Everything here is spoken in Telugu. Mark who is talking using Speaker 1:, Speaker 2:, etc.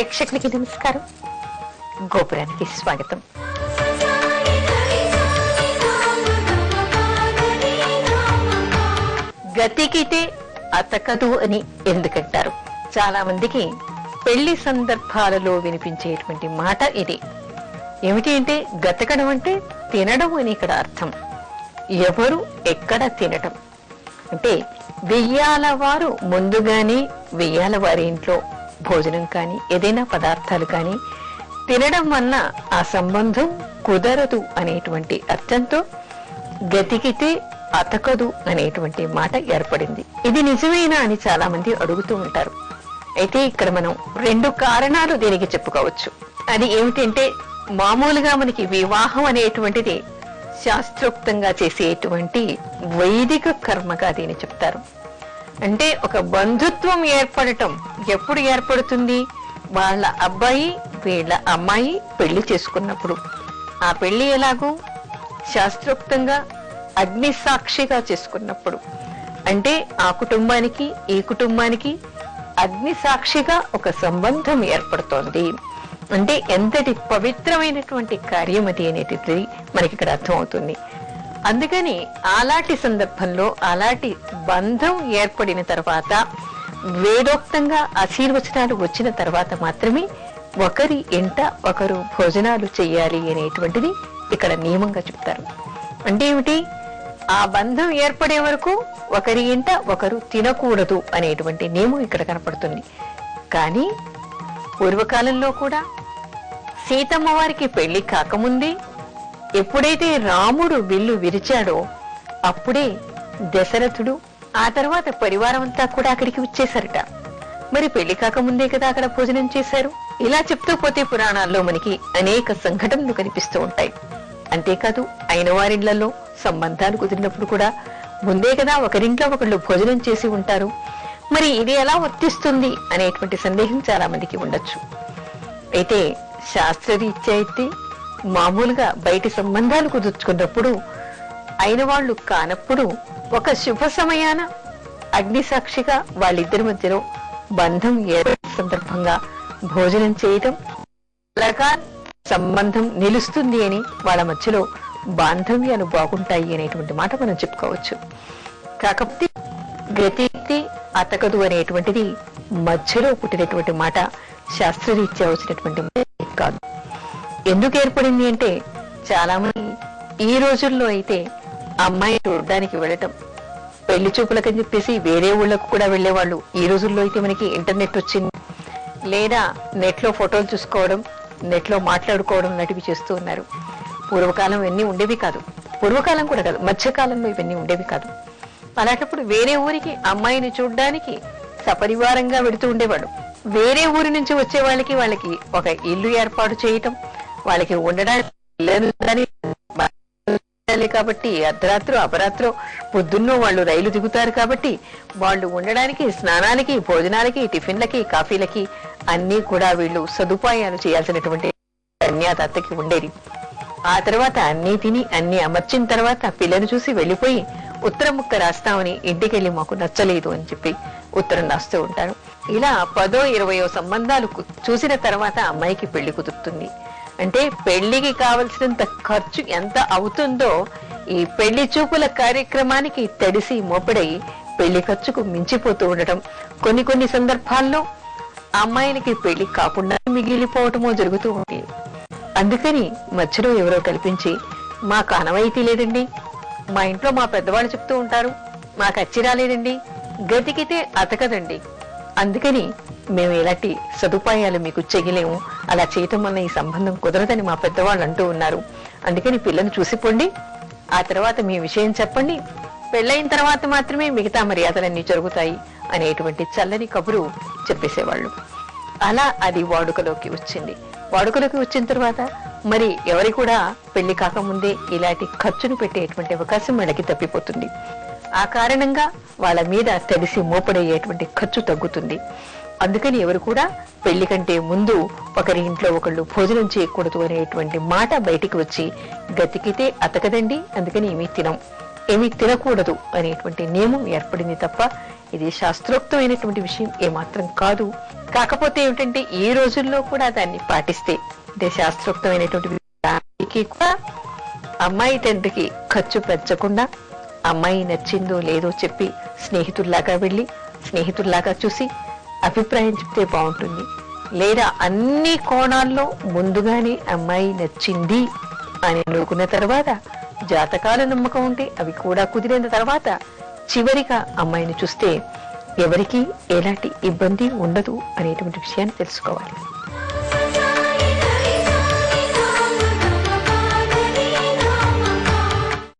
Speaker 1: ప్రేక్షకులకి నమస్కారం. గోపురానికి స్వాగతం. గతికితే అతకదు అని ఎందుకంటారు? చాలా మందికి పెళ్లి సందర్భాలలో వినిపించేటువంటి మాట ఇది. ఏమిటి అంటే గతకడం అంటే తినడం అని ఇక్కడ అర్థం. ఎవరు ఎక్కడ తినటం అంటే వెయ్యాల వారు ముందుగానే వెయ్యాల వారి ఇంట్లో భోజనం కానీ ఏదైనా పదార్థాలు కానీ తినడం వల్ల ఆ సంబంధం కుదరదు అనేటువంటి అర్థంతో గతికితే అతకదు అనేటువంటి మాట ఏర్పడింది. ఇది నిజమేనా అని చాలా మంది అడుగుతూ ఉంటారు. అయితే ఇక్కడ మనం రెండు కారణాలు దీనికి చెప్పుకోవచ్చు. అది ఏమిటంటే మామూలుగా మనకి వివాహం అనేటువంటిది శాస్త్రోక్తంగా చేసేటువంటి వైదిక కర్మగా దీన్ని చెప్తారు. అంటే ఒక బంధుత్వం ఏర్పడటం ఎప్పుడు ఏర్పడుతుంది? వాళ్ళ అబ్బాయి వీళ్ళ అమ్మాయి పెళ్లి చేసుకున్నప్పుడు. ఆ పెళ్లి ఎలాగో శాస్త్రోక్తంగా అగ్ని సాక్షిగా చేసుకున్నప్పుడు. అంటే ఆ కుటుంబానికి ఈ కుటుంబానికి అగ్ని సాక్షిగా ఒక సంబంధం ఏర్పడుతోంది. అంటే ఎంతటి పవిత్రమైనటువంటి కార్యం అది అనేటిది మనకి ఇక్కడ అర్థమవుతుంది. అందుకని అలాంటి సందర్భంలో అలాంటి బంధం ఏర్పడిన తర్వాత వేదోక్తంగా ఆశీర్వచనాలు వచ్చిన తర్వాత మాత్రమే ఒకరి ఇంట ఒకరు భోజనాలు చెయ్యాలి అనేటువంటిది ఇక్కడ నియమంగా చెప్తారు. అంటే ఏమిటి? ఆ బంధం ఏర్పడే వరకు ఒకరి ఇంట ఒకరు తినకూడదు అనేటువంటి నియమం ఇక్కడ కనపడుతుంది. కానీ పూర్వకాలంలో కూడా సీతమ్మ వారికి పెళ్లి కాకముందే ఎప్పుడైతే రాముడు విల్లు విరిచాడో అప్పుడే దశరథుడు ఆ తర్వాత పరివారం అంతా కూడా అక్కడికి వచ్చేశారట. మరి పెళ్లి కాకముందే కదా అక్కడ భోజనం చేశారు. ఇలా చెప్తూ పోతే పురాణాల్లో మనకి అనేక సంఘటనలు కనిపిస్తూ ఉంటాయి. అంతేకాదు అయిన వారిళ్లలో సంబంధాలు కుదిరినప్పుడు కూడా ముందే కదా ఒకరింట్లో ఒకళ్ళు భోజనం చేసి ఉంటారు. మరి ఇది ఎలా వర్తిస్తుంది అనేటువంటి సందేహం చాలా మందికి ఉండొచ్చు. అయితే శాస్త్రరీత్యా అయితే మామూలుగా బయటి సంబంధాలు కుదుర్చుకున్నప్పుడు అయిన వాళ్ళు కానప్పుడు ఒక శుభ సమయాన అగ్ని సాక్షిగా వాళ్ళిద్దరి మధ్యలో బంధం ఏర్పడే సందర్భంగా భోజనం చేయటం అలాగా సంబంధం నిలుస్తుంది అని వాళ్ళ మధ్యలో బాంధవ్యాలు బాగుంటాయి అనేటువంటి మాట మనం చెప్పుకోవచ్చు. కాకపోతే గతి అతకదు అనేటువంటిది మధ్యలో పుట్టినటువంటి మాట, శాస్త్రరీత్యా వచ్చినటువంటి కాదు. ఎందుకు ఏర్పడింది అంటే చాలా మంది ఈ రోజుల్లో అయితే అమ్మాయి చూడడానికి వెళ్ళటం, పెళ్లి చూపులకని చెప్పేసి వేరే ఊళ్ళకు కూడా వెళ్లేవాళ్ళు. ఈ రోజుల్లో అయితే మనకి ఇంటర్నెట్ వచ్చింది, లేదా నెట్ లో ఫోటోలు చూసుకోవడం, నెట్ లో మాట్లాడుకోవడం లాంటివి చేస్తూ ఉన్నారు. పూర్వకాలం ఇవన్నీ ఉండేవి కాదు. పూర్వకాలం కూడా కాదు, మధ్యకాలంలో ఇవన్నీ ఉండేవి కాదు. అలాంటప్పుడు వేరే ఊరికి అమ్మాయిని చూడడానికి సపరివారంగా వెడుతూ ఉండేవాడు. వేరే ఊరి నుంచి వచ్చే వాళ్ళకి ఒక ఇల్లు ఏర్పాటు చేయటం, వాళ్ళకి ఉండడానికి కాబట్టి అర్ధరాత్రి అపరాత్రి పొద్దున్నో వాళ్ళు రైలు దిగుతారు కాబట్టి వాళ్ళు ఉండడానికి స్నానాలకి భోజనాలకి టిఫిన్లకి కాఫీలకి అన్ని కూడా వీళ్ళు సదుపాయాలు చేయాల్సినటువంటి కన్యాదత్తకి ఉండేది. ఆ తర్వాత అన్ని తిని అన్ని అమర్చిన తర్వాత పిల్లని చూసి వెళ్లిపోయి ఉత్తరం ముక్క రాస్తామని ఇంటికెళ్ళి మాకు నచ్చలేదు అని చెప్పి ఉత్తరం రాస్తూ ఉంటారు. ఇలా 10ో 20ో సంబంధాలు చూసిన తర్వాత అమ్మాయికి పెళ్లి కుదురుతుంది. అంటే పెళ్లికి కావలసినంత ఖర్చు ఎంత అవుతుందో ఈ పెళ్లి చూపుల కార్యక్రమానికి తడిసి మోపడై పెళ్లి ఖర్చుకు మించిపోతూ ఉండటం, కొన్ని సందర్భాల్లో అమ్మాయిలకి పెళ్లి కాకుండా మిగిలిపోవటమో జరుగుతూ ఉంది. అందుకని మధ్యలో ఎవరో కల్పించి మాకు ఆనవాయితీ లేదండి, మా ఇంట్లో మా పెద్దవాళ్ళు చెప్తూ ఉంటారు, మాకు అచ్చి రాలేదండి, గతికితే అతకదండి, అందుకని మేము ఇలాంటి సదుపాయాలు మీకు చెయ్యలేము, అలా చేయటం వల్ల ఈ సంబంధం కుదరదని మా పెద్దవాళ్ళు అంటూ ఉన్నారు, అందుకని పిల్లని చూసిపోండి, ఆ తర్వాత మీ విషయం చెప్పండి, పెళ్ళైన తర్వాత మాత్రమే మిగతా మర్యాదలన్నీ జరుగుతాయి అనేటువంటి చల్లని కబురు చెప్పేసేవాళ్ళు. అలా అది వాడుకలోకి వచ్చింది. వాడుకలోకి వచ్చిన తర్వాత మరి ఎవరి కూడా పెళ్లి కాకముందే ఇలాంటి ఖర్చును పెట్టేటువంటి అవకాశం వాళ్ళకి తప్పిపోతుంది. ఆ కారణంగా వాళ్ళ మీద తెలిసి మోపడయ్యేటువంటి ఖర్చు తగ్గుతుంది. అందుకని ఎవరు కూడా పెళ్లి కంటే ముందు ఒకరి ఇంట్లో ఒకళ్ళు భోజనం చేయకూడదు అనేటువంటి మాట బయటికి వచ్చి గతికితే అతకదండి, అందుకని ఏమీ తినకూడదు అనేటువంటి నియమం ఏర్పడింది తప్ప ఇది శాస్త్రోక్తమైనటువంటి విషయం ఏమాత్రం కాదు కాకపోతే ఏమిటంటే ఈ రోజుల్లో కూడా దాన్ని పాటిస్తే అంటే శాస్త్రోక్తమైనటువంటి కూడా అమ్మాయి తండ్రికి ఖర్చు పెంచకుండా అమ్మాయి నచ్చిందో లేదో చెప్పి స్నేహితుల్లాగా వెళ్ళి స్నేహితుల్లాగా చూసి అభిప్రాయం చెప్తే బాగుంటుంది. లేదా అన్ని కోణాల్లో ముందుగానే అమ్మాయి నచ్చింది అని అనుకున్న తర్వాత జాతకాల నమ్మకం ఉంటే అవి కూడా కుదిరిన తర్వాత చివరిగా అమ్మాయిని చూస్తే ఎవరికి ఎలాంటి ఇబ్బంది ఉండదు అనేటువంటి విషయాన్ని తెలుసుకోవాలి.